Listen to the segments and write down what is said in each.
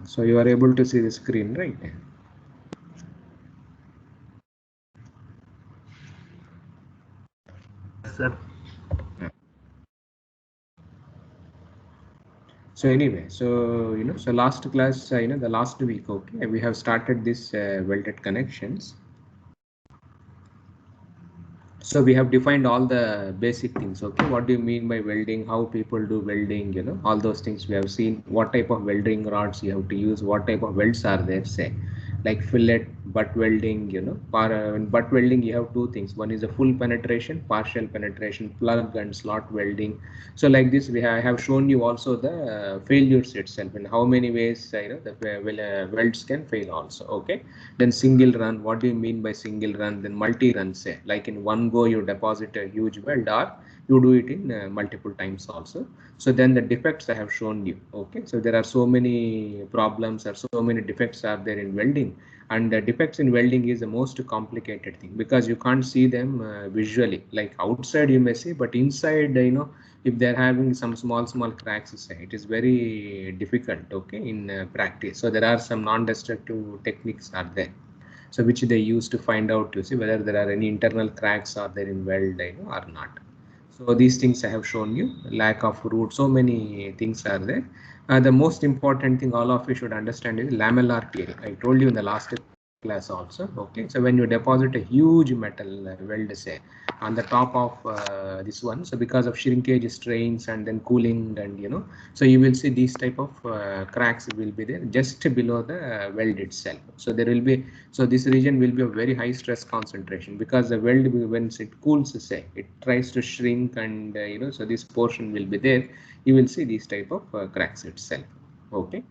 So you are able to see the screen, right? Yes, sir. So anyway, so so last class, the last week, okay, we have started this welded connections. So we have defined all the basic things. Okay, what do you mean by welding? How people do welding? All those things we have seen. What type of welding rods you have to use? What type of welds are there? Say, like fillet, butt welding. In butt welding you have two things. One is a full penetration, partial penetration, plug and slot welding. So like this, I have shown you also the failures itself and how many ways the welds can fail also. Okay, then single run, what do you mean by single run? Then multi run, say like in one go you deposit a huge weld, or you do it in multiple times also. So then the defects I have shown you. Okay, so there are so many problems or so many defects are there in welding, and the defects in welding is the most complicated thing because you can't see them visually. Like outside you may see, but inside if they're having some small cracks, say it is very difficult, okay, in practice. So there are some non-destructive techniques are there, so which they use to find out to see whether there are any internal cracks are there in weld, or not. So these things I have shown you. Lack of root, so many things are there. The most important thing all of you should understand is lamellar tearing. I told you in the last class also. Okay, so when you deposit a huge metal weld, say on the top of this one, so because of shrinkage strains and then cooling, and so you will see these type of cracks will be there just below the weld itself. So there will be, so this region will be a very high stress concentration because the weld once it cools, say it tries to shrink, and so this portion will be there. You will see these type of cracks itself. Okay,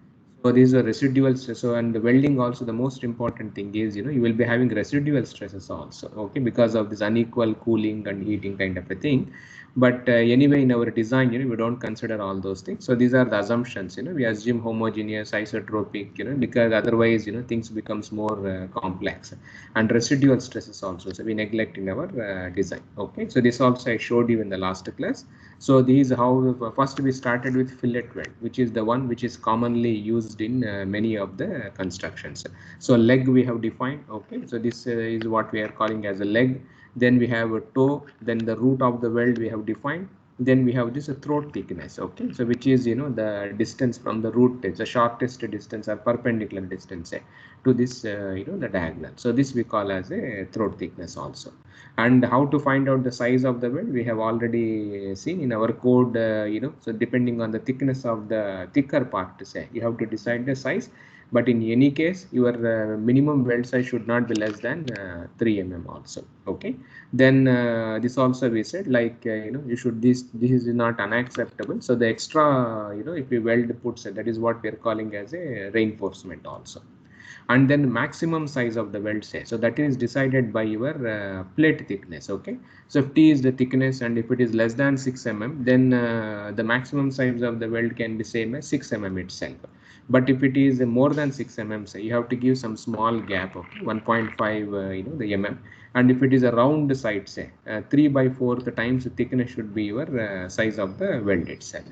so these are residual stress. So and the welding also, the most important thing is you will be having residual stresses also. Okay, because of this unequal cooling and heating kind of a thing. But anyway, in our design, we don't consider all those things. So these are the assumptions. We assume homogeneous, isotropic, because otherwise, things becomes more complex, and residual stresses also. So we neglect in our design. Okay, so this also I showed you in the last class. So these how first we started with fillet weld, which is the one which is commonly used in many of the constructions. So leg we have defined. Okay, so this is what we are calling as a leg. Then we have a toe, then the root of the weld we have defined. Then we have this throat thickness. Okay, so which is the distance from the root, it's the shortest distance or perpendicular distance to this the diagonal. So this we call as a throat thickness also. And how to find out the size of the weld we have already seen in our code. So depending on the thickness of the thicker part, to say you have to decide the size. But in any case, your minimum weld size should not be less than 3 mm also. Okay, then this also we said, like you should, this is not unacceptable. So the extra if you weld puts, that is what we are calling as a reinforcement also. And then maximum size of the weld, say, so that is decided by your plate thickness. Okay, so if t is the thickness and if it is less than 6 mm, then the maximum size of the weld can be same as 6 mm itself. But if it is more than 6 mm, say, you have to give some small gap of 1.5 the mm. And if it is a round side, say 3 by 4 times the thickness should be your size of the weld itself.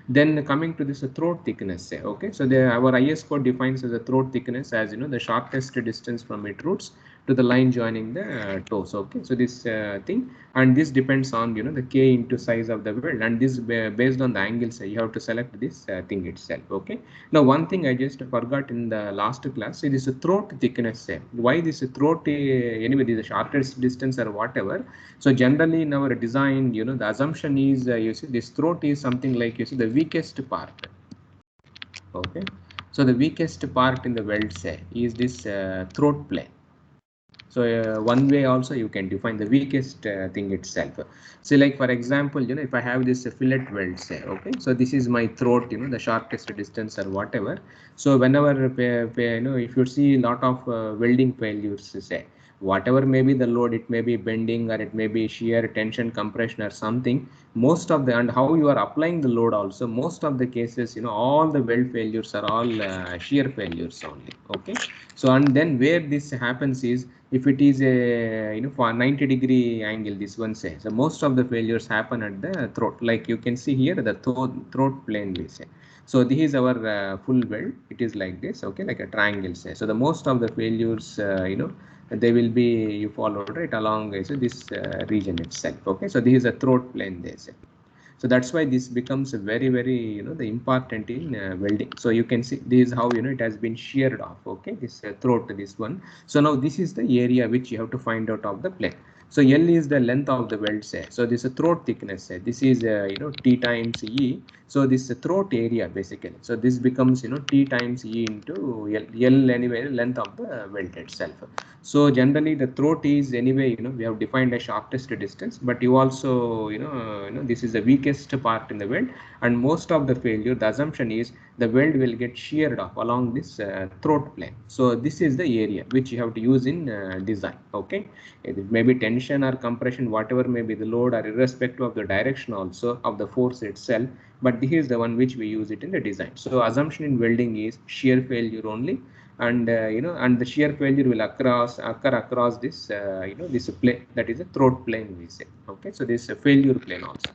Then coming to this throat thickness, say, okay, so our IS code defines as a throat thickness as the shortest distance from it roots to the line joining the toes. Okay, so this thing, and this depends on the k into size of the weld, and this based on the angle, say you have to select this thing itself. Okay, now one thing I just forgot in the last class, it is a throat thickness, say why this throat anyway, this is the shortest distance or whatever. So generally in our design, the assumption is you see this throat is something like the weakest part. Okay, so the weakest part in the weld, say, is this throat plane. So one way also you can define the weakest thing itself. So like for example, if I have this fillet weld, say, okay, so this is my throat, the shortest distance or whatever. So whenever if you see a lot of welding failures, say whatever may be the load, it may be bending or it may be shear, tension, compression or something. Most of the, and how you are applying the load also, most of the cases, all the weld failures are all shear failures only. Okay, so and then where this happens is, if it is a for 90-degree angle, this one says, so most of the failures happen at the throat, like you can see here the throat plane we say. So this is our full weld. It is like this, okay, like a triangle say. So the most of the failures, they will be you followed right along this region itself. Okay, so this is a throat plane they say. So that's why this becomes very the important in welding. So you can see this is how it has been sheared off. Okay, this throat, this one. So now this is the area which you have to find out of the plane. So L is the length of the weld say. So this is throat thickness say. This is T times E. So this throat area basically. So this becomes T times E into L anyway, length of the weld itself. So generally the throat is anyway we have defined a shortest distance, but you also this is the weakest part in the weld, and most of the failure, the assumption is the weld will get sheared off along this throat plane. So this is the area which you have to use in design. Okay, it may be tension or compression, whatever may be the load, or irrespective of the direction also of the force itself, but this is the one which we use it in the design. So assumption in welding is shear failure only, and and the shear failure will occur across this this plane, that is a throat plane we say. Okay, so this is a failure plane also.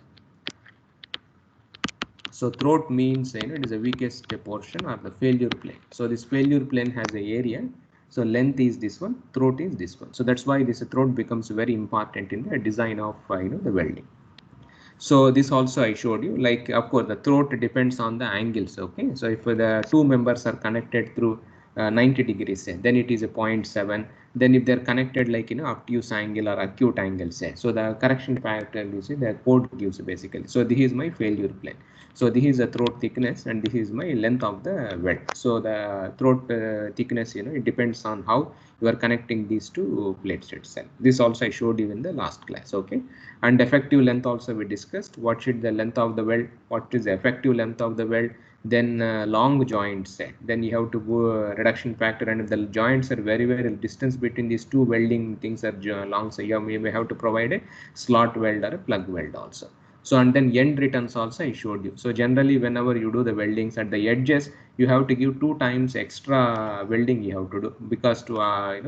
So throat means it is the weakest portion or the failure plane. So this failure plane has a area. So length is this one, throat is this one. So that's why this throat becomes very important in the design of the welding. So this also I showed you, like of course the throat depends on the angles. Okay, so if the two members are connected through 90 degrees say, then it is a 0.7. Then if they're connected like obtuse angle or acute angle say, so the correction factor you see the code gives basically. So this is my failure plane. So this is the throat thickness and this is my length of the weld. So the throat thickness it depends on how you are connecting these two plates itself. This also I showed you in the last class. Okay, and effective length also we discussed. What should the length of the weld, what is the effective length of the weld, then long joints set, then you have to go reduction factor, and if the joints are very distance between these two welding things are long, so you may have to provide a slot weld or a plug weld also. So and then end returns also I showed you. So generally whenever you do the weldings at the edges, you have to give 2 times extra welding you have to do, because to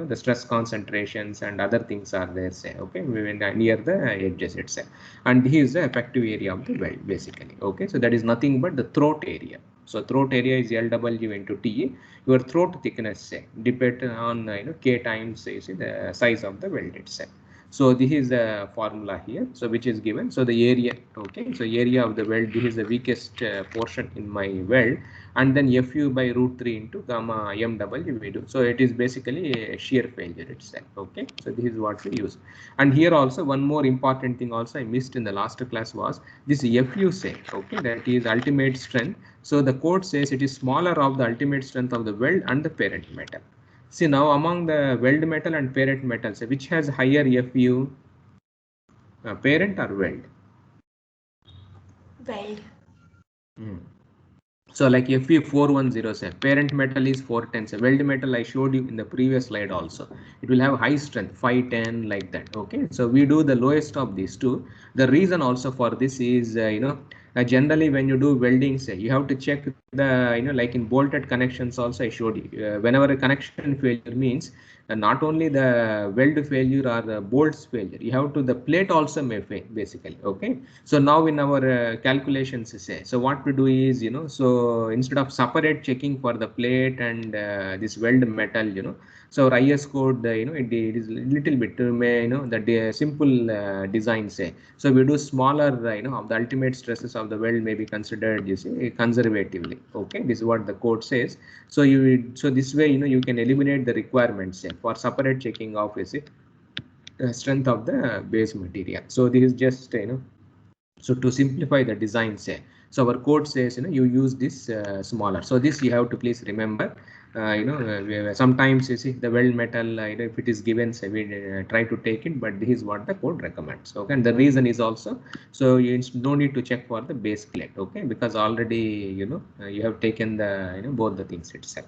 the stress concentrations and other things are there say. Okay, near the edges itself, and here is the effective area of the weld basically. Okay, so that is nothing but the throat area. So throat area is LW into TA. Your throat thickness say depend on K times the size of the weld itself. So this is the formula here, so which is given. So the area, okay, so area of the weld, this is the weakest portion in my weld, and then Fu by root 3 into gamma MW we do. So it is basically a shear failure itself. Okay, so this is what we use. And here also one more important thing also I missed in the last class was this Fu say, okay, that is ultimate strength. So the code says it is smaller of the ultimate strength of the weld and the parent metal. See now among the weld metal and parent metals, which has higher Fu, parent or weld? Weld. So like Fe410 say, parent metal is 410 say, weld metal I showed you in the previous slide also. It will have high strength 510 like that. Okay, so we do the lowest of these two. The reason also for this is generally when you do welding say, you have to check the like in bolted connections also I showed you. Whenever a connection failure means not only the weld failure or the bolts failure, you have to the plate also may fail basically. Okay, so now in our calculations say, so what we do is so instead of separate checking for the plate and this weld metal so our IS code it is little bit may the simple design say, so we do smaller of the ultimate stresses of the weld may be considered you see conservatively. Okay, this is what the code says. So so this way you can eliminate the requirements say for separate checking of strength of the base material. So this is just so to simplify the design say, so our code says you use this smaller. So this you have to please remember. Sometimes you see the weld metal if it is given say we try to take it, but this is what the code recommends. Okay, and the reason is also so you no need to check for the base plate. Okay, because already you have taken the both the things itself.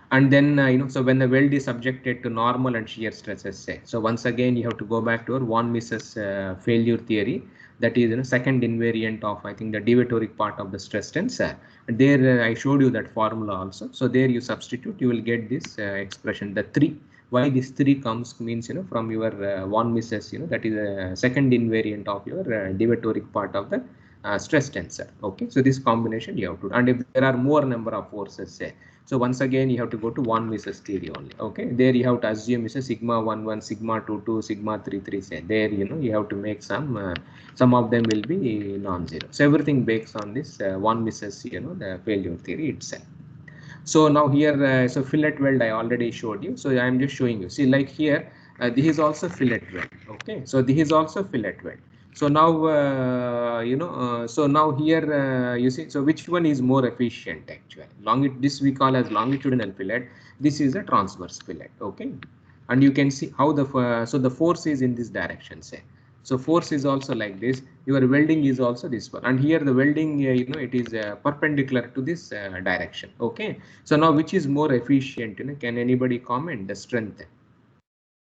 And then so when the weld is subjected to normal and shear stresses say, so once again you have to go back to our von Mises failure theory, that is second invariant of I think the deviatoric part of the stress tensor. There I showed you that formula also. So there you substitute, you will get this expression, the 3. Why this 3 comes means from your von Mises that is a second invariant of your deviatoric part of the stress tensor. Okay, so this combination you have to, and if there are more number of forces, say, so once again you have to go to von Mises theory only. Okay, there you have to assume is a sigma 1 1, sigma 2 2, sigma 3 3. Say there, you know, you have to make some of them will be non-zero. So everything based on this von Mises, you know, the failure theory itself. So now here, so fillet weld I already showed you. So I am just showing you. See, like here, this is also fillet weld. Okay, so this is also fillet weld. So now, so now here you see. So which one is more efficient actually? This we call as longitudinal fillet. This is a transverse fillet. Okay, and you can see how the so the force is in this direction. Say. So force is also like this. Your welding is also this one, and here the welding, it is perpendicular to this direction. Okay. So now which is more efficient? Can anybody comment the strength?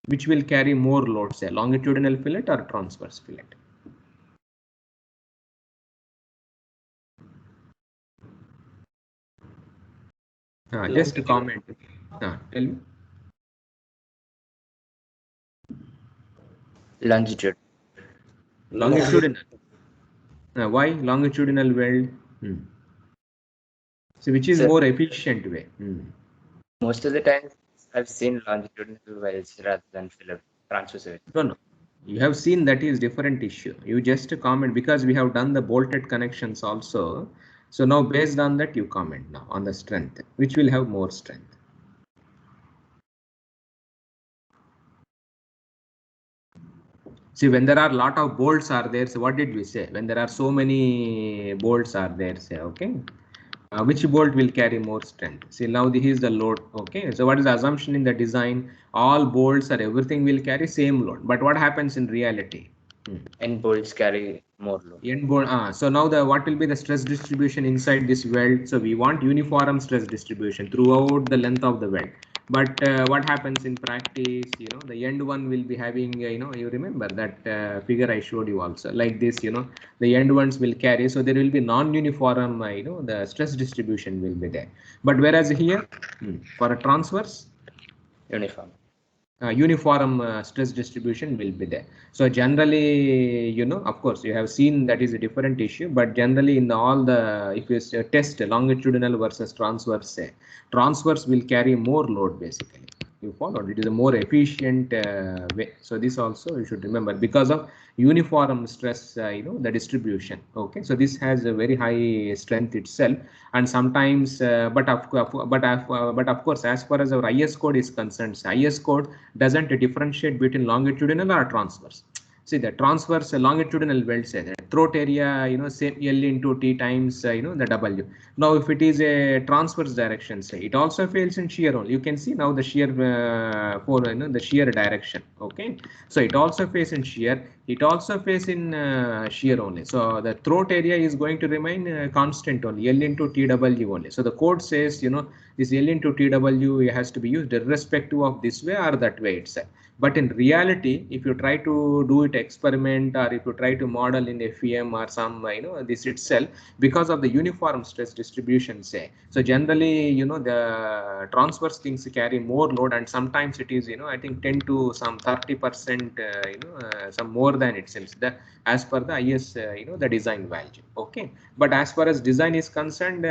Which will carry more load, say longitudinal fillet or transverse fillet? Just a comment. Tell me. Longitude. Longitudinal. Why longitudinal weld? So which is more efficient way? Most of the time, I've seen longitudinal welds rather than transverse welds. No. You have seen that is different issue. You just comment because we have done the bolted connections also. So now based on that you comment now on the strength, which will have more strength. See, when there are a lot of bolts are there, so what did we say? When there are so many bolts are there, say, okay, which bolt will carry more strength? See, now this is the load. Okay, so what is the assumption in the design? All bolts or everything will carry same load. But what happens in reality? End bolts carry more load. End bolt. So now what will be the stress distribution inside this weld? So we want uniform stress distribution throughout the length of the weld. But what happens in practice? The end one will be having, you remember that figure I showed you also like this. The end ones will carry. So there will be non-uniform. The stress distribution will be there. But whereas here, for a transverse, uniform. Uniform stress distribution will be there. So generally, of course, you have seen that is a different issue, but generally in all the, if you test longitudinal versus transverse, say, transverse will carry more load basically. You followed, it is a more efficient way. So this also you should remember because of uniform stress, the distribution. Okay, so this has a very high strength itself, and sometimes, but of course, as far as our IS code is concerned, IS code doesn't differentiate between longitudinal or transverse. See, the transverse longitudinal weld, say the throat area, same L into T times, the W. Now, if it is a transverse direction, say it also fails in shear only. You can see now the shear for the shear direction. Okay, so it also fails in shear. It also fails in shear only. So the throat area is going to remain constant only, L into TW only. So the code says, this L into TW has to be used irrespective of this way or that way itself. But in reality, if you try to do it experiment or if you try to model in FEM or some, this itself, because of the uniform stress distribution, say, so generally, the transverse things carry more load, and sometimes it is, I think 10 to some 30%, some more than itself, as per the IS, the design value. Okay, but as far as design is concerned,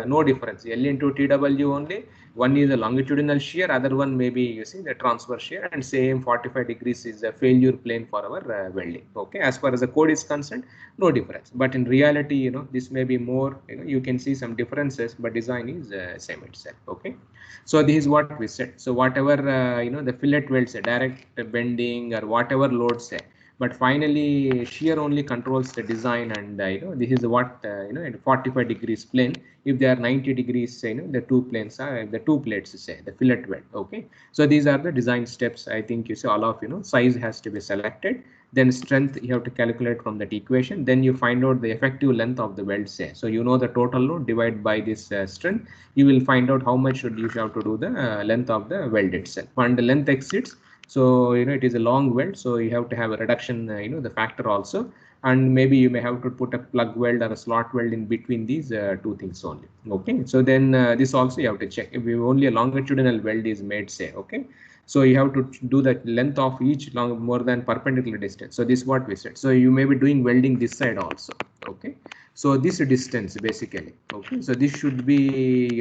no difference. L into TW only. One is a longitudinal shear, other one maybe you see the transverse shear, and same 45 degrees is a failure plane for our welding. Okay, as far as the code is concerned, no difference. But in reality, this may be more. You can see some differences, but design is same itself. Okay, so this is what we said. So whatever the fillet welds, direct bending or whatever loads say. But finally, shear only controls the design, and this is what in 45 degrees plane. If they are 90 degrees, the two planes are the two plates, say the fillet weld. Okay, so these are the design steps. I think you see all of size has to be selected. Then strength you have to calculate from that equation. Then you find out the effective length of the weld, say. So the total load divided by this strength. You will find out how much you have to do the length of the weld itself. And the length exceeds. So it is a long weld, so you have to have a reduction, the factor also, and maybe you may have to put a plug weld or a slot weld in between these two things only. Okay, so then this also you have to check if only a longitudinal weld is made, say. Okay, So you have to do the length of each long more than perpendicular distance. So this is what we said. So you may be doing welding this side also. Okay. So this distance basically. Okay. So this should be,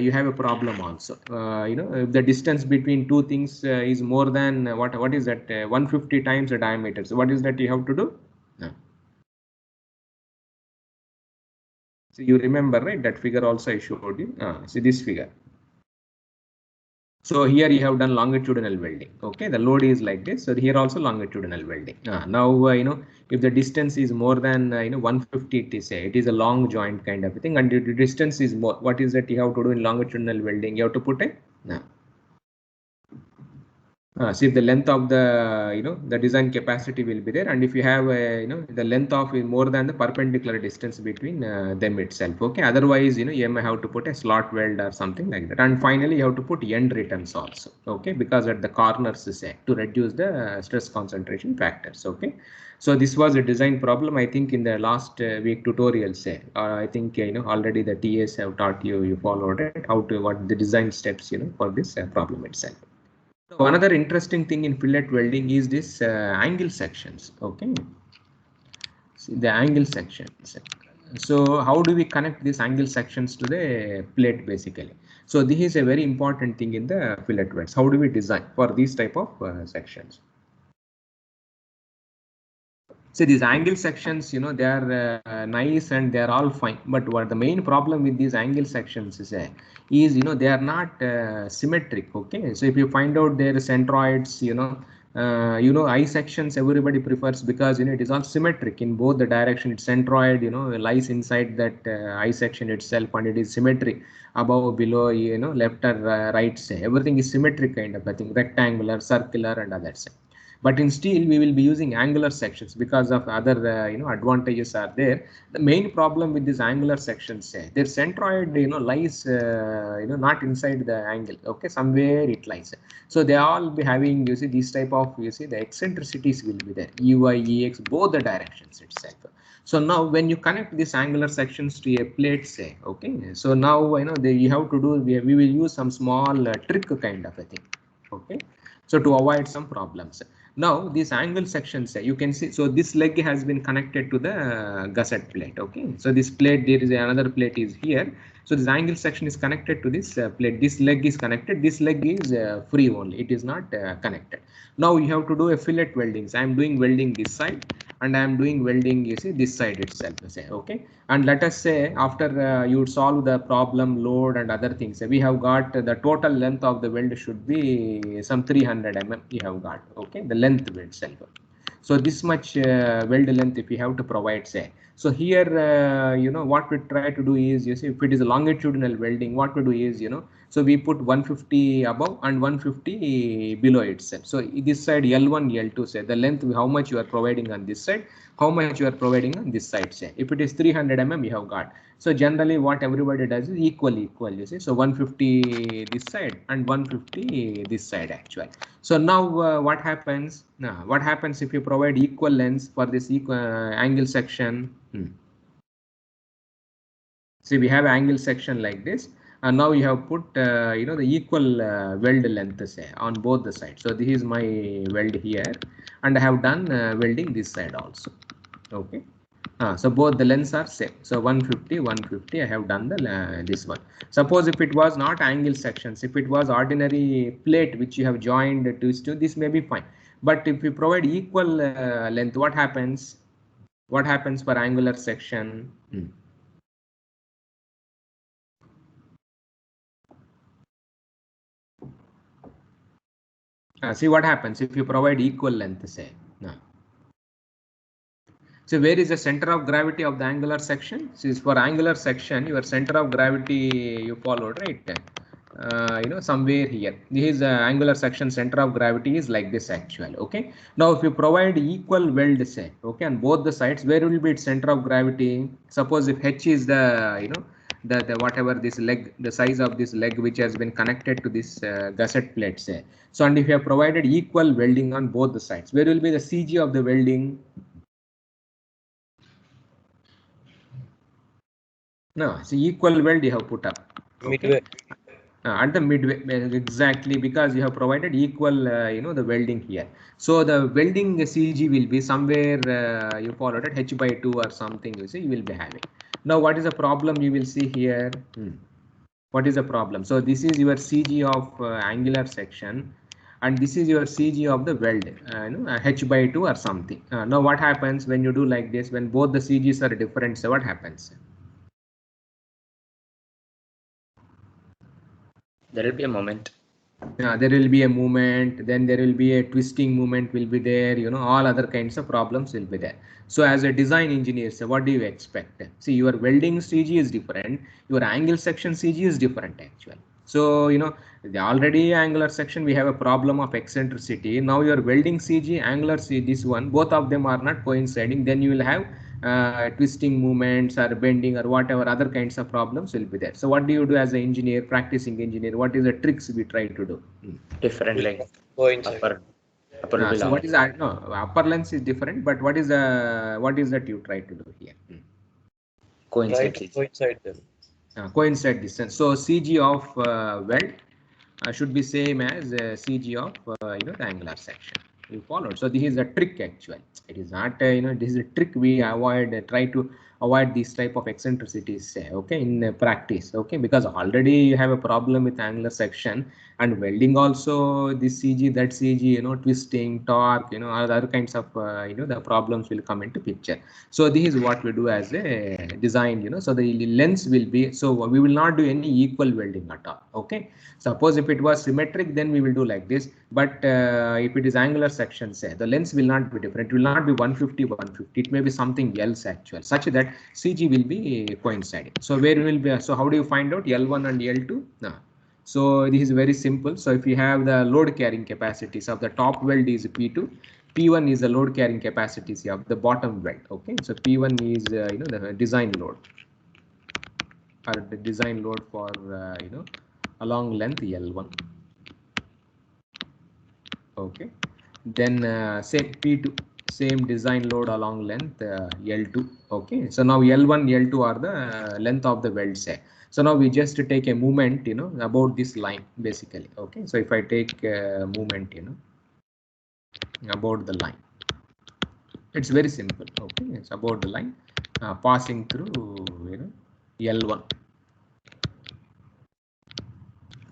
you have a problem also. If the distance between two things is more than what is that 150 times the diameter. So what is that you have to do? So you remember, right? That figure also I showed you. See this figure. So here you have done longitudinal welding. Okay, the load is like this. So here also longitudinal welding. Now if the distance is more than 150, it is a long joint kind of a thing, and the distance is more. What is that you have to do in longitudinal welding? You have to put a see if the length of the design capacity will be there, and if you have the length of more than the perpendicular distance between them itself. Okay, otherwise you may have to put a slot weld or something like that, and finally you have to put end returns also. Okay, because at the corners to reduce the stress concentration factors. Okay, so this was a design problem. I think in the last week tutorial I think already the TAs have taught you followed it how to what the design steps for this problem itself. So another interesting thing in fillet welding is this angle sections. Okay, see the angle sections. So how do we connect these angle sections to the plate basically? So this is a very important thing in the fillet welds. How do we design for these type of sections? So these angle sections, they are nice and they are all fine. But what the main problem with these angle sections is they are not symmetric. Okay, so if you find out their centroids, eye sections everybody prefers because it is all symmetric in both the direction. Its centroid, lies inside that eye section itself, and it is symmetric above, below, left or right. Everything is symmetric kind of a thing, rectangular, circular, and others. But in steel we will be using angular sections because of other advantages are there. The main problem with these angular sections their centroid lies not inside the angle. Okay, somewhere it lies. So they all be having this type of the eccentricities will be there, EY, EX, both the directions itself. So now when you connect these angular sections to a plate okay, so now you have to do we will use some small trick kind of a thing. Okay, so to avoid some problems. Now these angle sections you can see, so this leg has been connected to the gusset plate. Okay, so this plate, there is another plate is here. So this angle section is connected to this plate. This leg is connected, this leg is free only, it is not connected. Now you have to do a fillet welding. So I am doing welding this side and I am doing welding this side itself. Okay, and let us say after you solve the problem load and other things, we have got the total length of the weld should be some 300 mm you have got. Okay, the length itself. So this much weld length if you have to provide so here what we try to do is if it is a longitudinal welding, what we do is so we put 150 above and 150 below itself. So this side L1 L2 the length how much you are providing on this side, how much you are providing on this side. If it is 300 mm you have got. So generally what everybody does is equal so 150 this side and 150 this side actually. So now what happens if you provide equal lengths for this angle section? See, we have angle section like this, and now you have put the equal weld length on both the sides. So this is my weld here, and I have done welding this side also. Okay. So both the lengths are same. So 150, 150. I have done the this one. Suppose if it was not angle sections, if it was ordinary plate which you have joined to this may be fine. But if you provide equal length, what happens? What happens for angular section? See what happens if you provide equal length, So where is the center of gravity of the angular section? So for angular section, your center of gravity you followed, right? Somewhere here. This is angular section center of gravity is like this actually. Okay. Now if you provide equal weld okay, on both the sides, where will be its center of gravity? Suppose if H is the the whatever this leg, the size of this leg which has been connected to this gusset plate So and if you have provided equal welding on both the sides, where will be the CG of the welding? No, see equal weld you have put up. Okay. At the midway, exactly, because you have provided equal the welding here. So the welding CG will be somewhere you followed it h by 2 or something, you see, you will be having. Now what is the problem you will see here? What is the problem? So this is your CG of angular section, and this is your CG of the weld, h by 2 or something. Now what happens when you do like this, when both the CGs are different? So what happens? There will be a moment. There will be a movement, then there will be a twisting movement will be there, all other kinds of problems will be there. So as a design engineer, so what do you expect? See, your welding CG is different, your angle section CG is different actually. So, the already angular section, we have a problem of eccentricity. Now your welding CG, angular CG, this one, both of them are not coinciding. Then you will have twisting movements or bending or whatever other kinds of problems will be there. So what do you do as an engineer, practicing engineer? What is the tricks we try to do? Different, like Coincide. upper will be So long. what is that? No, upper lens is different, but what is that you try to do here? Try Coincide to CG. coincide them. Coincide distance. So CG of weld should be same as CG of the angular section. You followed. So this is a trick actually. It is not this is a trick we avoid. Try to avoid these type of eccentricities. Okay, in practice. Okay, because already you have a problem with angular section, and welding also this CG, that CG, twisting, torque, other kinds of the problems will come into picture. So this is what we do as a design. So the lens will be, so we will not do any equal welding at all. Okay, suppose if it was symmetric, then we will do like this, but if it is angular section, say, the lens will not be different. It will not be 150 150, it may be something else actual, such that CG will be coinciding. So where will be, so how do you find out L1 and L2? So this is very simple. So if you have the load carrying capacities of the top weld is P2, P1 is the load carrying capacities of the bottom weld. Okay, so P1 is the design load, or the design load for along length L1. Okay, then same P2, same design load along length L2. Okay, so now L1 L2 are the length of the weld say. So now we just take a movement about this line basically. Okay, so if I take movement about the line, it's very simple. Okay, it's about the line passing through L1,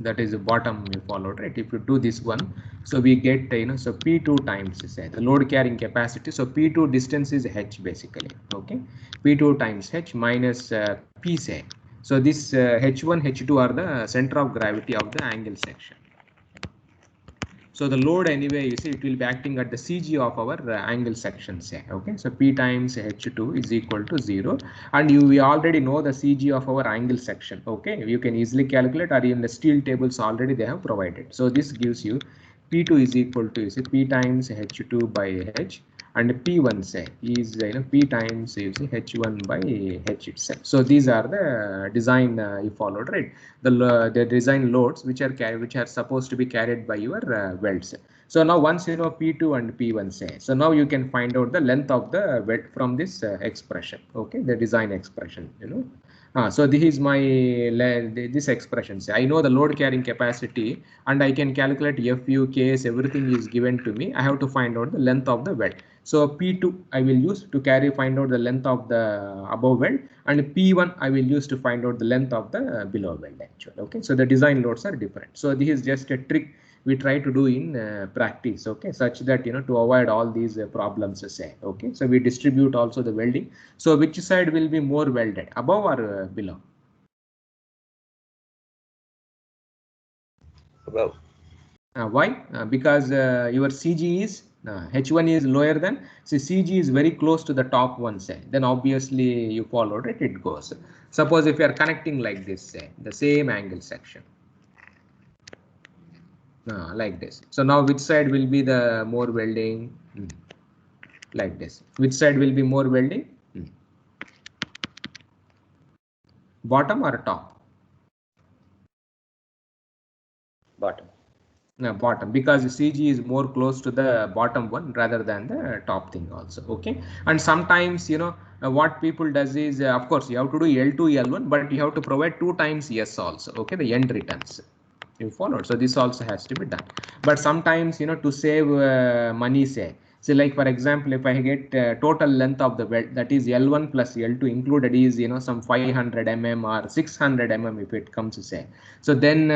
that is the bottom you followed, right? If you do this one, so we get so P2 times say the load carrying capacity. So P2 distance is h basically. Okay, P2 times h minus P say. So this h1 h2 are the center of gravity of the angle section. So the load anyway, you see, it will be acting at the CG of our angle section say. Okay, so P times H2 is equal to 0, and we already know the CG of our angle section. Okay, you can easily calculate, or in the steel tables already they have provided. So this gives you P2 is equal to, you see, P times H2 by H, and P1 say is P times, you see, H1 by H itself. So these are the design you followed, right? The design loads which are supposed to be carried by your welds. So now once you know P2 and P1 say, so now you can find out the length of the weld from this expression. Okay, the design expression, so this is my this expression. Say I know the load carrying capacity, and I can calculate FU, KS, everything is given to me. I have to find out the length of the weld. So P2 I will use to find out the length of the above weld, and P1 I will use to find out the length of the below weld actually. Okay, so the design loads are different. So this is just a trick we try to do in practice. Okay, such that to avoid all these problems say. Okay, so we distribute also the welding. So which side will be more welded, above or below? Above. Why? Because your CG is H1 is lower than, so CG is very close to the top one say, then obviously you followed it, it goes. Suppose if you are connecting like this, say the same angle section like this. So now which side will be the more welding? Like this. Which side will be more welding? Bottom or top? Bottom. Bottom, because CG is more close to the bottom one rather than the top thing also. Okay, and sometimes what people does is of course you have to do L2 L1, but you have to provide 2 times S also. Okay, the end returns. You followed. So this also has to be done. But sometimes, to save money, say, like for example, if I get total length of the weld, that is L1 plus L2 included is, some 500 mm or 600 mm if it comes to say. So then,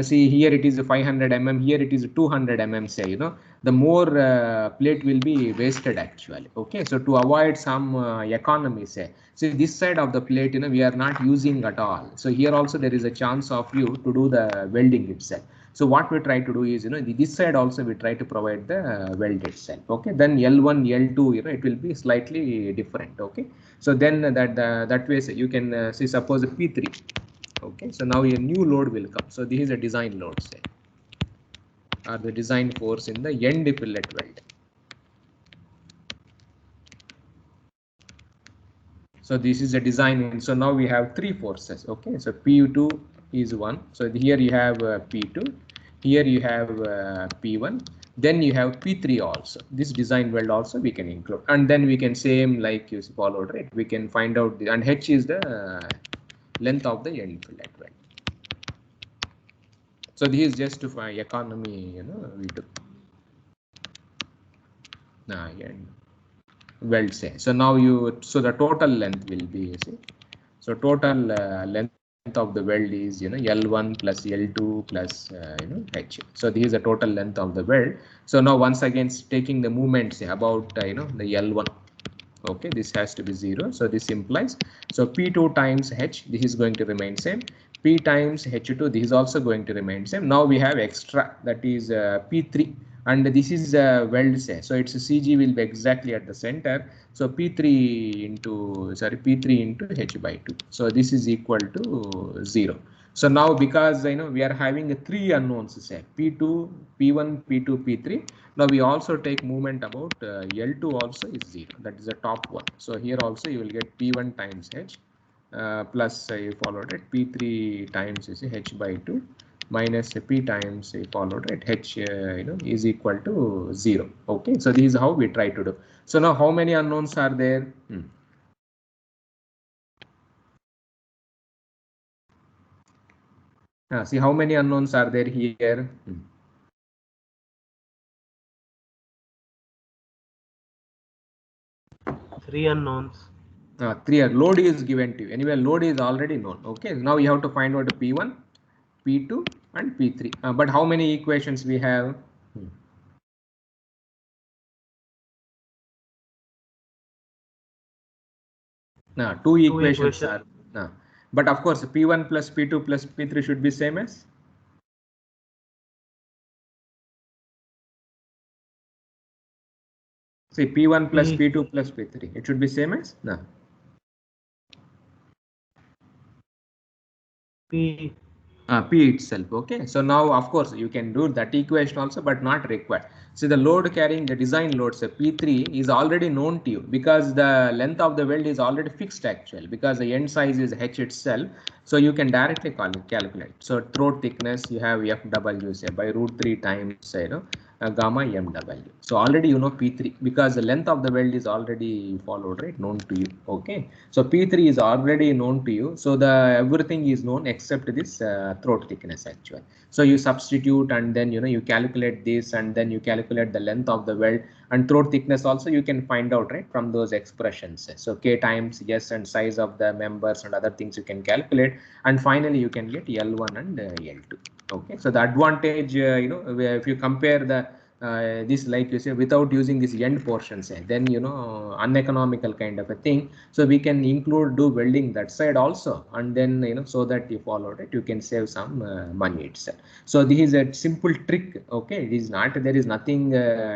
see here it is 500 mm, here it is 200 mm, say, the more plate will be wasted actually. Okay, so to avoid some economy, say, so this side of the plate, we are not using at all. So here also there is a chance of you to do the welding itself. So what we try to do is, this side also we try to provide the weld itself. Okay, then L1, L2, it will be slightly different. Okay, so then that way you can see, suppose a P3. Okay, so now a new load will come. So this is a design load, say, or the design force in the end fillet weld. So this is a design, and so now we have three forces. Okay, so P2 is one. So here you have P2, here you have P1, then you have P3 also. This design weld also we can include, and then we can same like you followed, right? We can find out the, and H is the length of the end fillet weld. So this is just to find economy, we do. Weld, say. So now so the total length will be, you see. So total length of the weld is, L1 plus L2 plus, H. So this is the total length of the weld. So now once again taking the movement, say, about, the L1. Okay, this has to be 0. So this implies, so P2 times H, this is going to remain same. P times H2, this is also going to remain same. Now we have extra, that is P3, and this is weld, say. So its CG will be exactly at the center. So P3 into H by 2. So this is equal to 0. So now because we are having three unknowns, say P2, P1, P2, P3. Now we also take movement about L2 also is 0. That is the top one. So here also you will get P1 times H plus you followed it P3 times H by 2 minus P times you followed it H is equal to 0. Okay, so this is how we try to do. So now how many unknowns are there? See how many unknowns are there here? 3 unknowns. 3 load is given to you. Anyway, load is already known. Okay, now you have to find out P1, P2 and P3. But how many equations we have? Two equations are. But of course, P1 plus P2 plus P3 should be same as. See, P1 plus P2 plus P3. It should be same as? No. P. P itself. Okay, so now of course you can do that equation also, but not required. See, the load carrying the design load, say P3 is already known to you because the length of the weld is already fixed actually, because the end size is H itself. So you can directly calculate. So throat thickness you have FW, say by √3 times, say, gamma MW. So already you know P3 because the length of the weld is already followed, right, known to you. Okay, so P3 is already known to you. So the everything is known except this throat thickness actually. So you substitute and then you calculate this and then you calculate the length of the weld and throat thickness also you can find out, right, from those expressions. So K times S and size of the members and other things you can calculate, and finally you can get L1 and L2. Okay, so the advantage, if you compare the this, like you say, without using this end portions, then uneconomical kind of a thing. So we can do welding that side also, and then so that you followed it, you can save some money itself. So this is a simple trick. Okay, it is not, there is nothing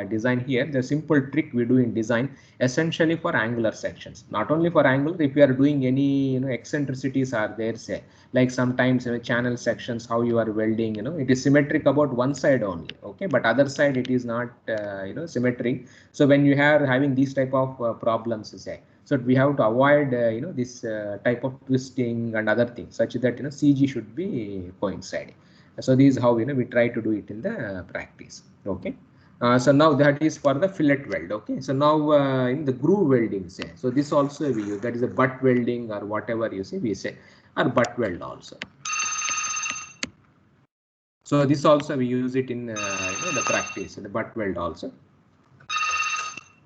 design here. The simple trick we do in design essentially for angular sections, not only for angular. If you are doing any eccentricities are there, say like sometimes channel sections, how you are welding, it is symmetric about one side only. Okay, but other side it is not symmetric. So when you are having these type of problems, say, so we have to avoid this type of twisting and other things, such that CG should be coinciding. So this is how we try to do it in the practice. Okay. So now that is for the fillet weld. Okay, so now in the groove welding, say, so this also we use, that is a butt welding or whatever you say, we say, or butt weld also. So this also we use it in the practice, the butt weld also.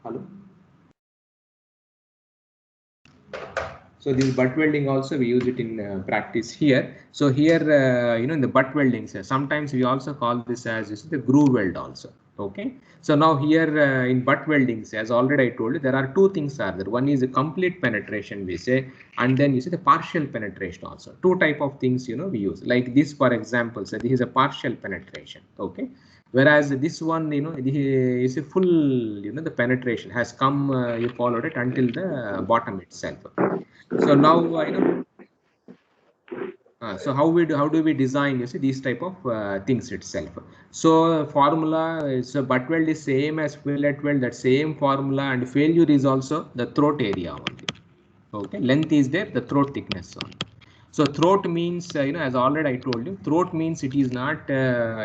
Hello. So this butt welding also we use it in practice here. So here in the butt welding, sometimes we also call this as the groove weld also. Okay. So now here in butt welding, as already I told you, there are two things are there. One is a complete penetration we say, and then you see the partial penetration also. Two type of things we use, like this for example. So this is a partial penetration. Okay. Whereas this one is a full the penetration has come you followed it until the bottom itself. So now so how do we design these type of things itself? So formula is butt weld is same as fillet weld, that same formula, and failure is also the throat area only. Okay, length is there, the throat thickness only. So throat means as already I told you, throat means it is not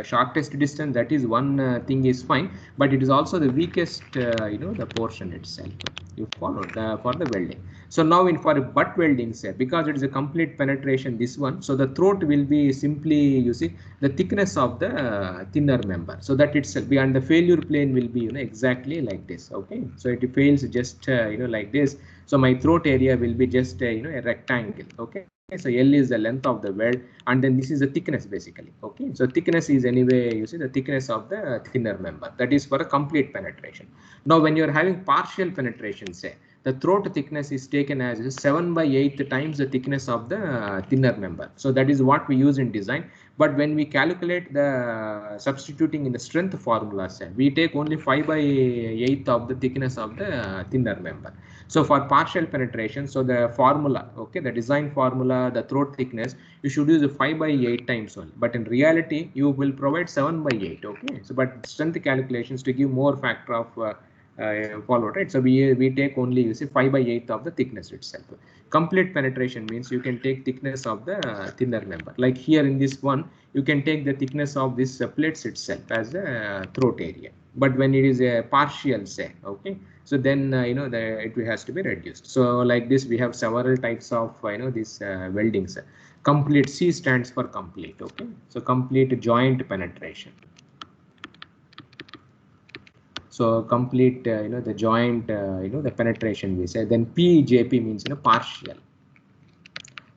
shortest distance. That is one thing is fine, but it is also the weakest the portion itself. You follow for the welding. So now in for a butt welding set, because it is a complete penetration this one, so the throat will be simply you see the thickness of the thinner member, so that itself and the failure plane will be exactly like this. Okay, so it fails just like this. So my throat area will be just a rectangle. Okay, so L is the length of the weld, and then this is the thickness basically. Okay, so thickness is anyway you see the thickness of the thinner member, that is for a complete penetration. Now when you are having partial penetration, say the throat thickness is taken as 7/8 times the thickness of the thinner member. So that is what we use in design. But when we calculate the substituting in the strength formula, say we take only 5/8 of the thickness of the thinner member. So for partial penetration, so the formula, okay, the design formula, the throat thickness, you should use 5/8 times only. But in reality, you will provide 7/8. Okay, so but strength calculations to give more factor of followed, right? So we take only you see 5/8 of the thickness itself. Complete penetration means you can take thickness of the thinner member. Like here in this one, you can take the thickness of this plates itself as a throat area. But when it is a partial, say, okay, so then it has to be reduced. So like this, we have several types of these weldings. Complete, C stands for complete. Okay, so complete joint penetration. So complete, the joint, the penetration we say. Then PJP means partial.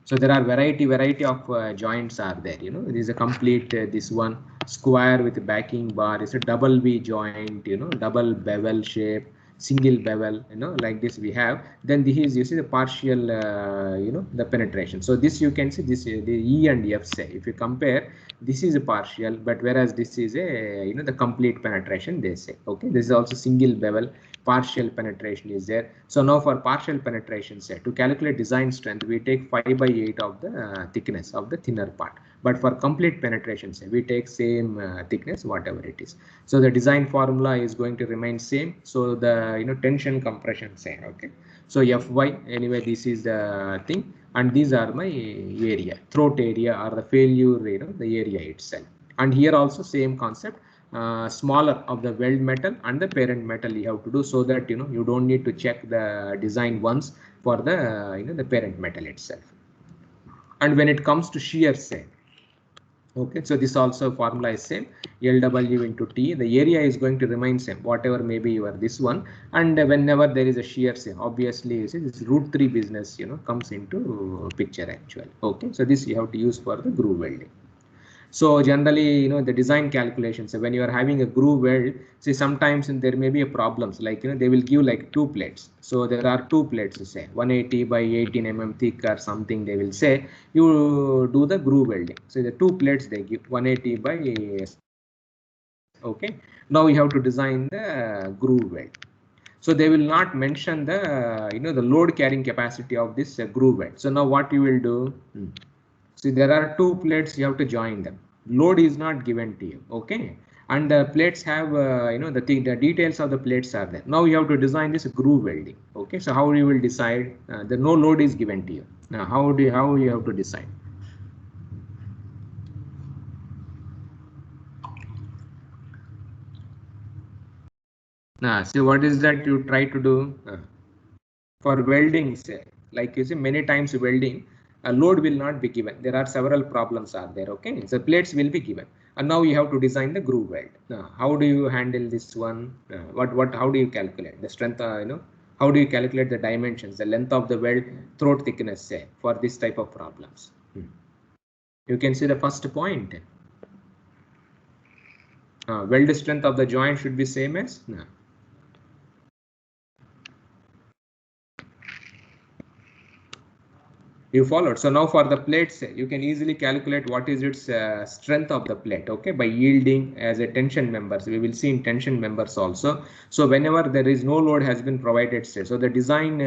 So there are variety of joints are there. It is a complete this one square with backing bar. It's a double V joint. Double bevel shape, single bevel. Like this we have. Then this is you see the partial. The penetration. So this you can see this the E and F say. If you compare, this is a partial, but whereas this is a the complete penetration they say. Okay, this is also single bevel. Partial penetration is there. So now for partial penetration, say to calculate design strength, we take 5/8 of the thickness of the thinner part. But for complete penetration, say we take same thickness, whatever it is. So the design formula is going to remain same. So the tension compression, say okay. So Fy anyway, this is the thing, and these are my area, throat area or the failure, the area itself. And here also same concept. Smaller of the weld metal and the parent metal you have to do, so that you don't need to check the design once for the the parent metal itself. And when it comes to shear, say okay, so this also formula is same, LW into T. The area is going to remain same, whatever maybe you are this one. And whenever there is a shear, say obviously you see this √3 business comes into picture actually. Okay, so this you have to use for the groove welding. So generally, the design calculations, when you are having a groove weld, see sometimes there may be a problems, like they will give like two plates. So there are two plates, say 180 by 18 mm thick or something. They will say you do the groove welding. So the two plates they give 180 by okay. Now you have to design the groove weld. So they will not mention the the load carrying capacity of this groove weld. So now what you will do? See, there are two plates, you have to join them. Load is not given to you, okay? And the plates have, the details of the plates are there. Now you have to design this groove welding, okay? So how you will decide? The no load is given to you. Now how you have to decide? Now see what is that you try to do for welding? Say, like you see many times welding. A load will not be given. There are several problems are there. Okay, so plates will be given, and now you have to design the groove weld. Now, how do you handle this one? How do you calculate the strength? How do you calculate the dimensions, the length of the weld, throat thickness, say, for this type of problems? You can see the first point. Weld strength of the joint should be same as. You followed. So now for the plates, you can easily calculate what is its strength of the plate, okay, by yielding as a tension members. We will see in tension members also. So whenever there is no load has been provided, say, so the design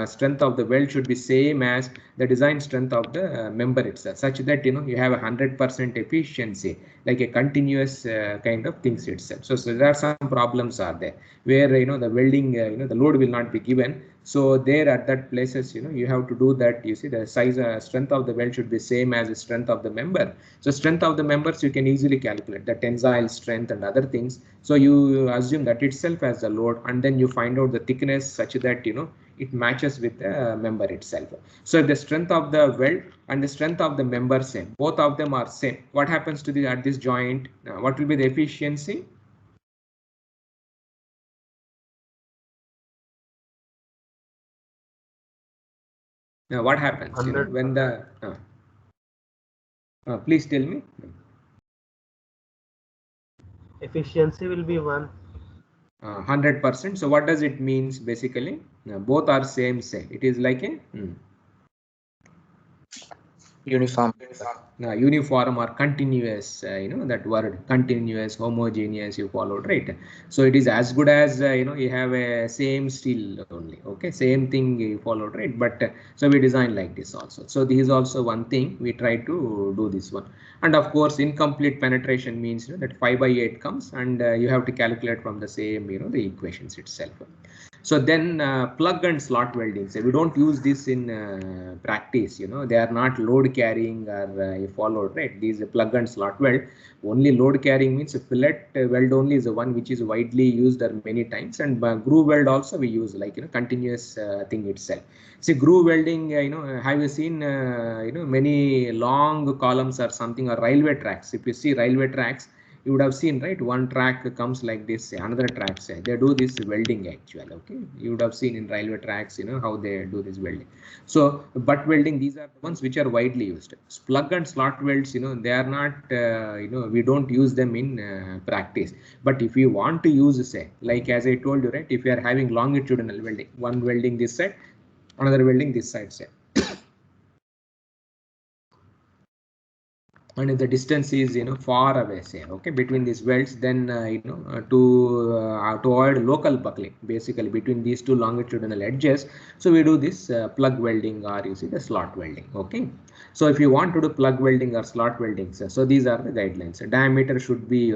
strength of the weld should be same as the design strength of the member itself, such that you have 100% efficiency, like a continuous kind of things itself. So there are some problems are there where the welding the load will not be given. So there at that places, you have to do that. You see the size strength of the weld should be same as the strength of the member. So strength of the members you can easily calculate the tensile strength and other things. So you assume that itself as the load, and then you find out the thickness such that it matches with the member itself. So if the strength of the weld and the strength of the member same, both of them are same, what happens to at this joint? What will be the efficiency? Now what happens when the please tell me. Efficiency will be 100%. So what does it means basically? Both are same, say it is like a uniform. Uniform or continuous, that word continuous, homogeneous, you followed, right? So it is as good as you have a same steel only, okay, same thing you followed, right? But so we design like this also. So this is also one thing we try to do this one. And of course incomplete penetration means that 5/8 comes, and you have to calculate from the same the equations itself. So then plug and slot welding, so we don't use this in practice. They are not load carrying or you followed, right? These plug and slot weld. Only load carrying means a fillet weld only is the one which is widely used many times, and groove weld also we use like continuous thing itself. See groove welding, have you seen many long columns or something, or railway tracks? If you see railway tracks, you would have seen, right? One track comes like this, another track, say they do this welding actually, okay? You would have seen in railway tracks, how they do this welding. So butt welding, these are the ones which are widely used. Plug and slot welds, they are not, we don't use them in practice. But if you want to use, say, like as I told you, right? If you are having longitudinal welding, one welding this side, another welding this side, say. And if the distance is far away, say, okay, between these welds, then to avoid local buckling basically between these two longitudinal edges, so we do this plug welding, or you see the slot welding, okay? So if you want to do plug welding or slot welding, so these are the guidelines. Diameter should be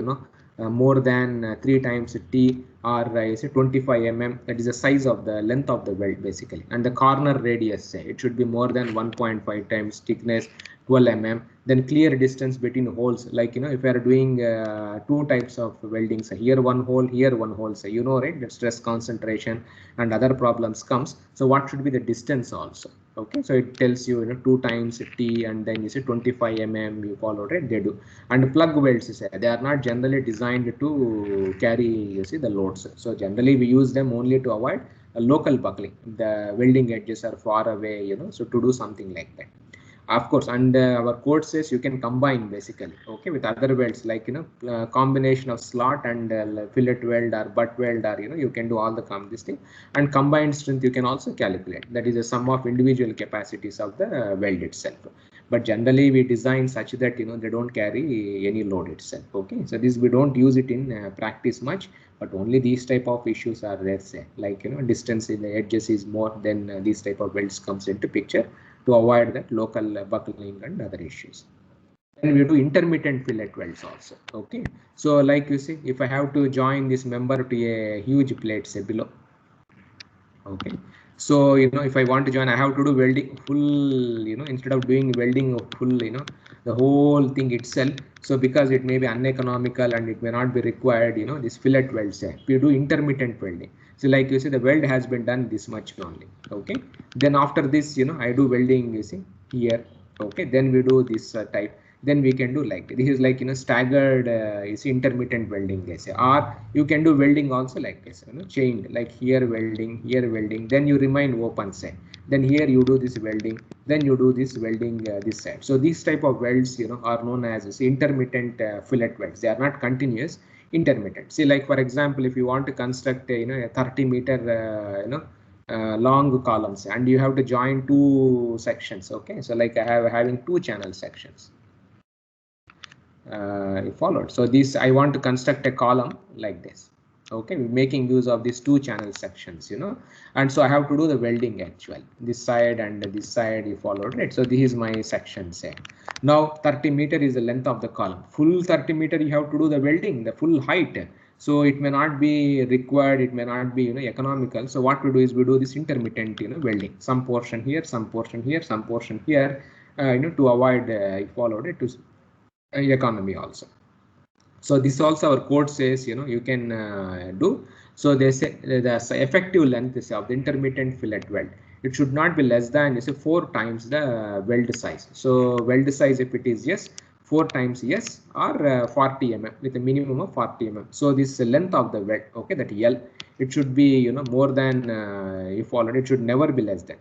more than 3 times T, or say 25 mm, that is the size of the length of the weld basically, and the corner radius, say it should be more than 1.5 times thickness, 12 mm. Then clear distance between holes, like if you are doing 2 types of welding, so here one hole, here one hole, so right, the stress concentration and other problems comes. So what should be the distance also, okay? So it tells you 2 times T, and then you say 25 mm, you follow, right? They do. And plug welds, say they are not generally designed to carry, you see, the loads. So generally we use them only to avoid a local buckling. The welding edges are far away, so to do something like that. Of course, and our code says you can combine basically, okay, with other welds, like combination of slot and fillet weld or butt weld, or you can do all this thing. And combined strength you can also calculate, that is a sum of individual capacities of the weld itself. But generally we design such that they don't carry any load itself, okay? So this we don't use it in practice much, but only these type of issues are there, say, like distance in the edges is more, then these type of welds comes into picture, to avoid that local buckling and other issues. Then we do intermittent fillet welds also, okay? So like you see, if I have to join this member to a huge plate, say below, okay, so if I want to join, I have to do welding full, instead of doing welding full, the whole thing itself. So because it may be uneconomical and it may not be required, this fillet weld, say we do intermittent welding. So like you see, the weld has been done this much only, okay? Then after this, I do welding, you see, here. Okay, then we do this type. Then we can do like this is like staggered is intermittent welding, they say. Or you can do welding also like this, chained, like here welding, then you remain open, say. Then here you do this welding, then you do this welding this side. So these type of welds are known as intermittent fillet welds. They are not continuous, intermittent. See, like for example, if you want to construct a 30-meter long columns, and you have to join two sections. Okay, so like I have having two channel sections. You followed. So this, I want to construct a column like this. Okay, making use of these two channel sections, and so I have to do the welding actually, this side and this side, you followed, right? So this is my section, say. Now 30-meter is the length of the column. Full 30-meter you have to do the welding, the full height. So it may not be required, it may not be economical. So what we do is we do this intermittent welding, some portion here, some portion here, some portion here, to avoid you followed it, to economy also. So this also our code says you can do. So they say the effective length is of the intermittent fillet weld, it should not be less than 4 times the weld size. So weld size, if it is yes, 4 times yes, or 40 mm with a minimum of 40 mm. So this length of the weld, okay, that L, it should be more than if already, it should never be less than,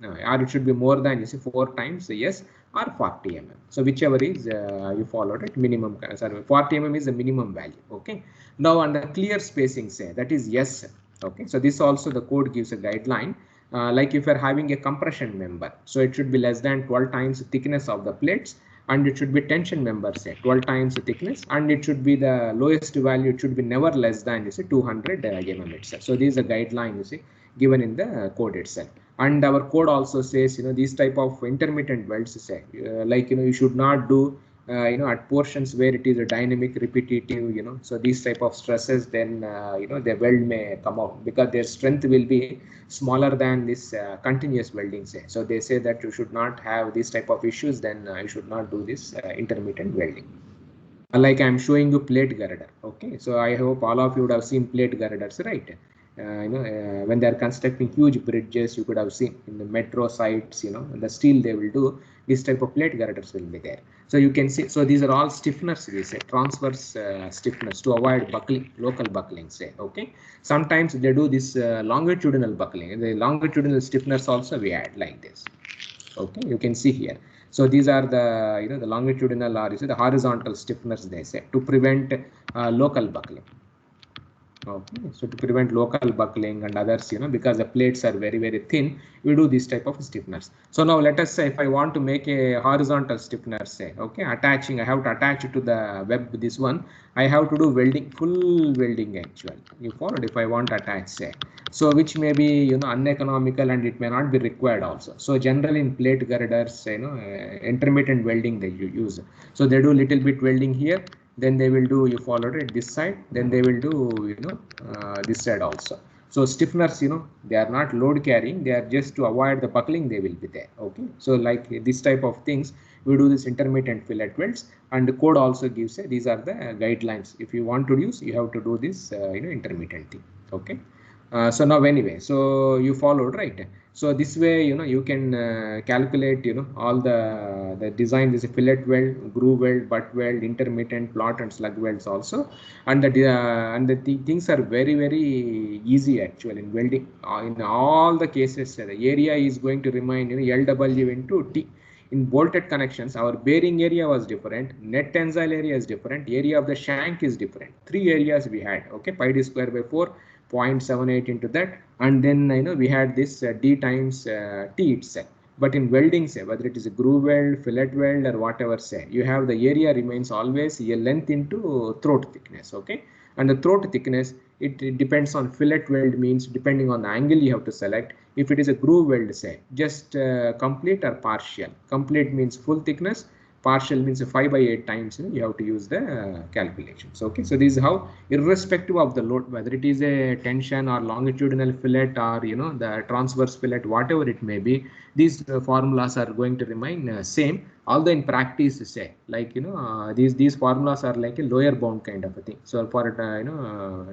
or it should be more than 4 times yes, or 40 mm. So whichever is you followed it, minimum, sorry, 40 mm is the minimum value. Okay, now under clear spacing, say, that is yes. Okay, so this also the code gives a guideline, like if you're having a compression member, so it should be less than 12 times the thickness of the plates, and it should be tension member, say 12 times the thickness, and it should be the lowest value, it should be never less than 200 mm itself. So this is a guideline given in the code itself. And our code also says these type of intermittent welds, say like you should not do at portions where it is a dynamic repetitive, so these type of stresses, then the weld may come out, because their strength will be smaller than this continuous welding, say. So they say that you should not have these type of issues, then you should not do this intermittent welding. Like I'm showing you plate girder. Okay, so I hope all of you would have seen plate girders, right? When they are constructing huge bridges, you could have seen in the metro sites, the steel they will do, this type of plate girders will be there. So you can see, so these are all stiffeners, we say, transverse stiffeners, to avoid buckling, local buckling, say. Okay, sometimes they do this longitudinal buckling. The longitudinal stiffeners also we add like this. Okay, you can see here. So these are the the longitudinal, or the horizontal stiffeners, they say, to prevent local buckling. Okay, so to prevent local buckling and others, because the plates are very, very thin, we do this type of stiffeners. So now let us say if I want to make a horizontal stiffener, say, okay, attaching, I have to attach it to the web, this one, I have to do welding, full welding actually, you followed, if I want to attach, say. So which may be uneconomical, and it may not be required also. So generally in plate girders, intermittent welding they use. So they do little bit welding here, then they will do, you followed it, this side, then they will do this side also. So stiffeners, they are not load carrying, they are just to avoid the buckling, they will be there. Okay, so like this type of things, we do this intermittent fillet welds, and the code also gives these are the guidelines. If you want to use, you have to do this intermittent thing. Okay, so now anyway, so you followed, right? So this way, you can calculate, all the design, is a fillet weld, groove weld, butt weld, intermittent, plot and slug welds also. And the things are very, very easy actually in welding. In all the cases, the area is going to remain LW into T. In bolted connections, our bearing area was different, net tensile area is different, area of the shank is different. 3 areas we had. Okay, pi d square by 4. 0.78 into that, and then we had this d times t itself. But in welding, say, whether it is a groove weld, fillet weld, or whatever, say, you have the area remains always a length into throat thickness. Okay, and the throat thickness, it depends on fillet weld, means depending on the angle you have to select. If it is a groove weld, say, just complete or partial. Complete means full thickness, partial means 5 by 8 times you have to use the calculations. Okay, so this is how, irrespective of the load, whether it is a tension or longitudinal fillet, or the transverse fillet, whatever it may be, these formulas are going to remain same. Although in practice, say, like these formulas are like a lower bound kind of a thing. So for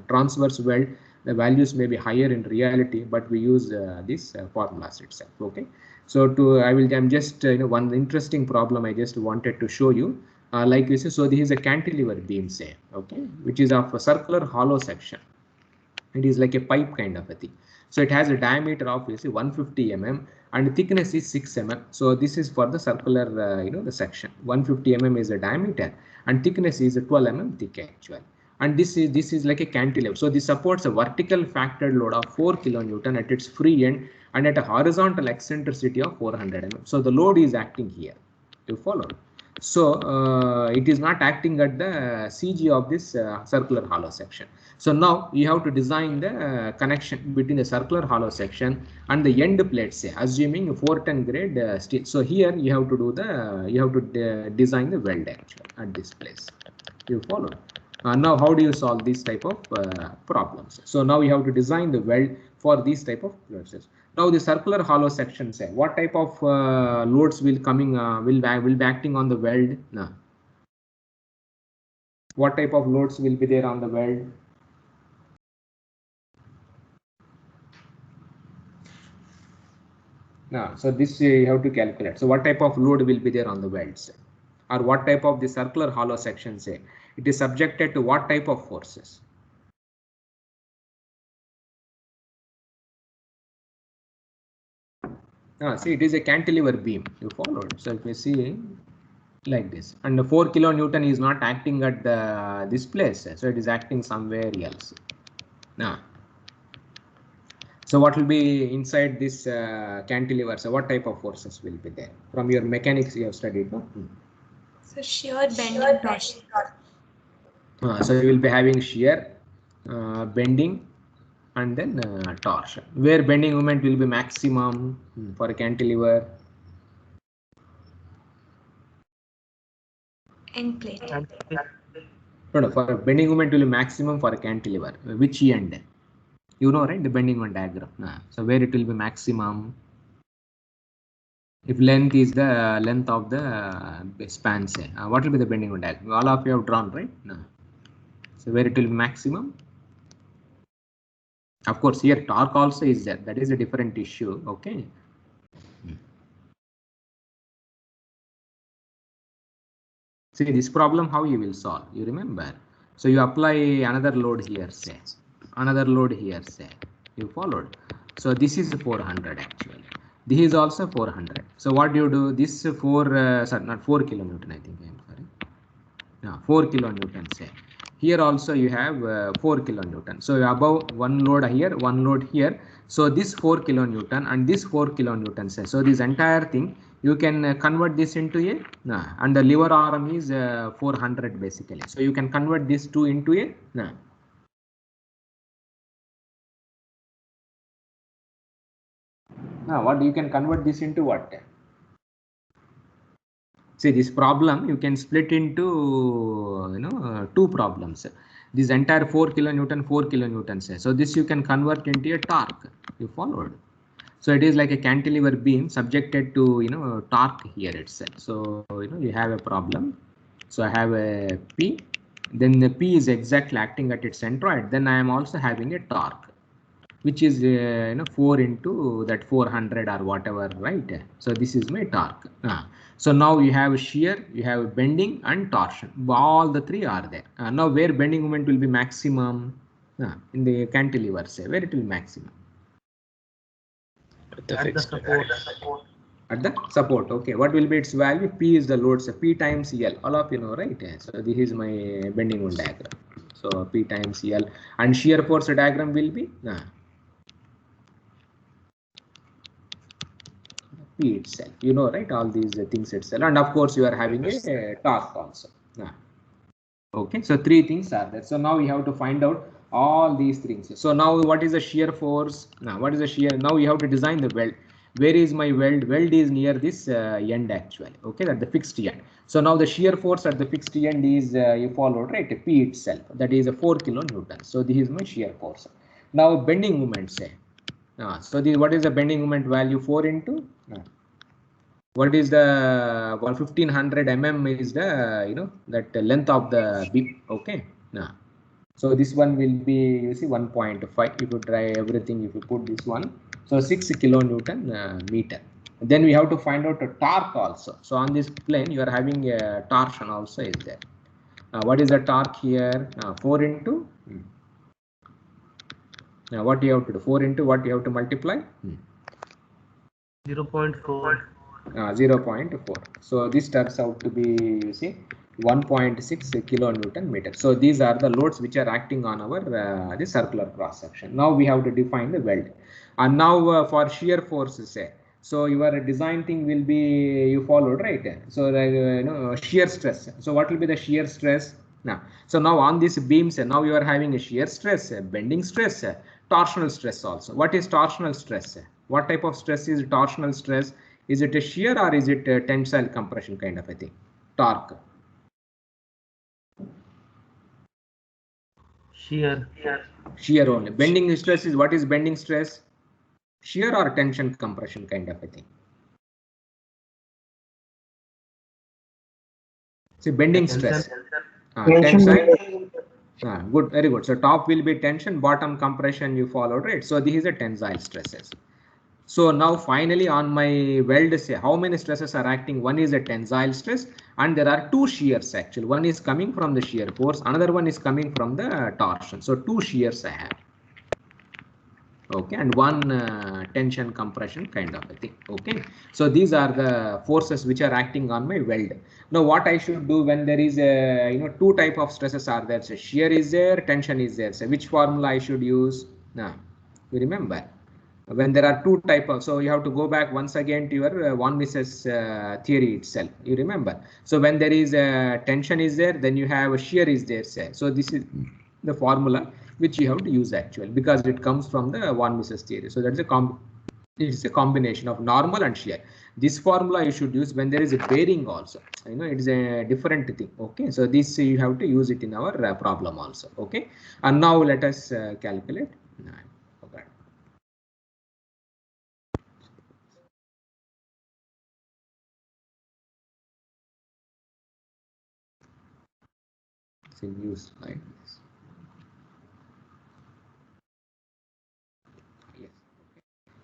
transverse weld, the values may be higher in reality, but we use these formulas itself. Okay, So I'm just one interesting problem I just wanted to show you. Like you say, so this is a cantilever beam, say, okay, which is of a circular hollow section. It is like a pipe kind of a thing. So it has a diameter of 150 mm and thickness is 6 mm. So this is for the circular, the section. 150 mm is the diameter and thickness is 12 mm thick actually. And this is like a cantilever. So this supports a vertical factored load of 4 kilonewton at its free end and at a horizontal eccentricity of 400 mm. So the load is acting here. You follow? So it is not acting at the CG of this circular hollow section. So now you have to design the connection between the circular hollow section and the end plate, say, assuming 410 grade steel. So here you have to do design the weld actually at this place. You follow? Now how do you solve this type of problems? So now you have to design the weld for these type of process. Now the circular hollow section, say, what type of loads will be acting on the weld? No. What type of loads will be there on the weld? No. So this you have to calculate. So what type of load will be there on the welds, or what type of the circular hollow section, say, it is subjected to what type of forces? See, it is a cantilever beam. You followed. So if you see like this, and the 4 kilonewton is not acting at this place, so it is acting somewhere else. Now, so what will be inside this cantilever? So what type of forces will be there? From your mechanics you have studied, no? So shear, bending, torsion. So you will be having shear, bending, and then torsion. Where bending moment will be maximum for a cantilever? End plate. No, for a bending moment will be maximum for a cantilever. Which end? You know, right? The bending moment diagram. So where it will be maximum? If length is the length of the span, say, what will be the bending moment diagram? All of you have drawn, right? No. So where it will be maximum? Of course, here torque also is there. That is a different issue. Okay. See this problem, how you will solve? You remember? So you apply another load here, say, another load here, say. You followed? So this is 400 actually. This is also 400. So what do you do? This 4, sorry, not 4 kilonewton. I think I'm sorry. No, 4 kilonewton, say. Here also you have 4 kilonewton. So above one load here, one load here. So this 4 kilonewton and this 4 kilonewton, say. So this entire thing you can convert this into a and the lever arm is 400 basically. So you can convert this two into a what you can convert this into what? See this problem you can split into two problems. This entire 4 kilonewton, say. So this you can convert into a torque. You followed? So it is like a cantilever beam subjected to torque here itself. So you have a problem. So I have a P, then the P is exactly acting at its centroid. Then I am also having a torque, which is 4 into that 400 or whatever, right? So this is my torque. So now you have shear, you have bending and torsion. All the three are there. Now where bending moment will be maximum? In the cantilever, say, where it will be maximum? At the support. At the support. Okay, what will be its value? P is the load, so P times L. All of you know, right? So this is my bending moment diagram. So P times L, and shear force diagram will be P itself. You know, right? All these things itself, and of course you are having a torque also. Okay, so three things are there. So now we have to find out all these things. So now what is the shear force? Now what is the shear? Now you have to design the weld. Where is my weld? Weld is near this end actually. Okay, at the fixed end. So now the shear force at the fixed end is you followed, right? P itself. That is a 4 kilonewton. So this is my shear force. Now bending moment, say. So what is the bending moment value? 4 into what is the 1500 mm is the that length of the beam. Okay, so this one will be, you see, 1.5. if you try everything, if you put this one, so 6 kilonewton meter. Then we have to find out a torque also. So on this plane, you are having a torsion also is there. What is the torque here? 4 into. Now what you have to do? 4 into what you have to multiply? 0.4. 0.4. So this turns out to be, you see, 1.6 kilonewton meter. So these are the loads which are acting on our the circular cross section. Now we have to define the weld. And now for shear forces, say. So your design thing will be you followed, right? So shear stress. So what will be the shear stress? Now, so now on these beams, now you are having a shear stress, bending stress, torsional stress also. What is torsional stress? What type of stress is torsional stress? Is it a shear or is it a tensile compression kind of a thing? Torque. Shear. Shear only. Bending stress is what is bending stress? Shear or tension compression kind of a thing. See, bending stress. Tensile. Good, very good. So top will be tension, bottom compression you followed, right? So this is a tensile stresses. So now finally on my weld, say how many stresses are acting? One is a tensile stress and there are two shears actually. One is coming from the shear force, another one is coming from the torsion. So two shears I have. Okay, and one tension compression kind of a thing. Okay, so these are the forces which are acting on my weld. Now what I should do when there is a two type of stresses are there. So shear is there, tension is there. So which formula I should use? Now you remember when there are two type of, so you have to go back once again to your von Mises theory itself. You remember. So when there is a tension is there, then you have a shear is there. Say. So this is the formula which you have to use actually because it comes from the von Mises theory. So that's it's a combination of normal and shear. This formula you should use when there is a bearing also. It's a different thing. Okay, so this you have to use it in our problem also. Okay, and now let us calculate. Okay. It's a new slide. Yes.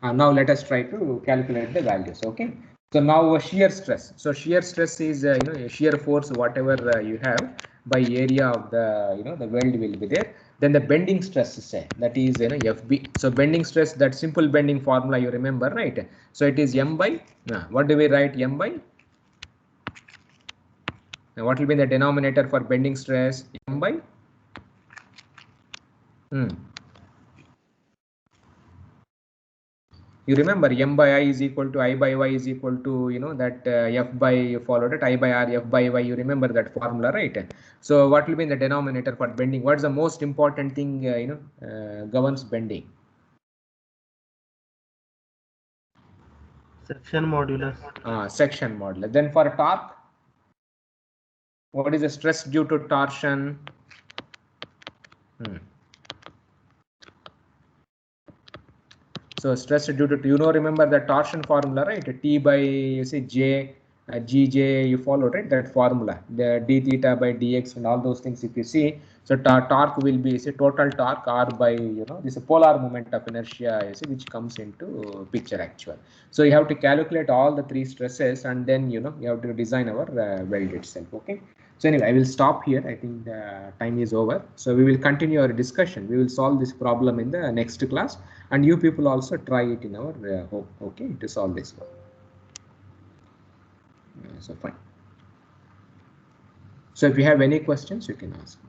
Now let us try to calculate the values. Okay. So now shear stress. So shear stress is a shear force whatever you have by area of the the weld will be there. Then the bending stress say that is FB. So bending stress, that simple bending formula you remember, right? So it is M by what do we write? M by now what will be the denominator for bending stress? M by you remember M by I is equal to I by Y is equal to that F by, you followed it, I by R, F by Y, you remember that formula, right? So what will be in the denominator for bending? What's the most important thing governs bending? Section modulus. Section modulus. Then for torque, what is the stress due to torsion? So stress due to, remember the torsion formula, right? T by, you say J, Gj, you follow, right? That formula, the d theta by dx and all those things if you see. So torque will be, say, total torque R by, this is polar moment of inertia, you see, which comes into picture actual. So you have to calculate all the three stresses and then, you have to design our weld itself, okay? So anyway, I will stop here. I think the time is over. So we will continue our discussion. We will solve this problem in the next class. And you people also try it in our home, okay, to solve this one. So fine. So if you have any questions, you can ask.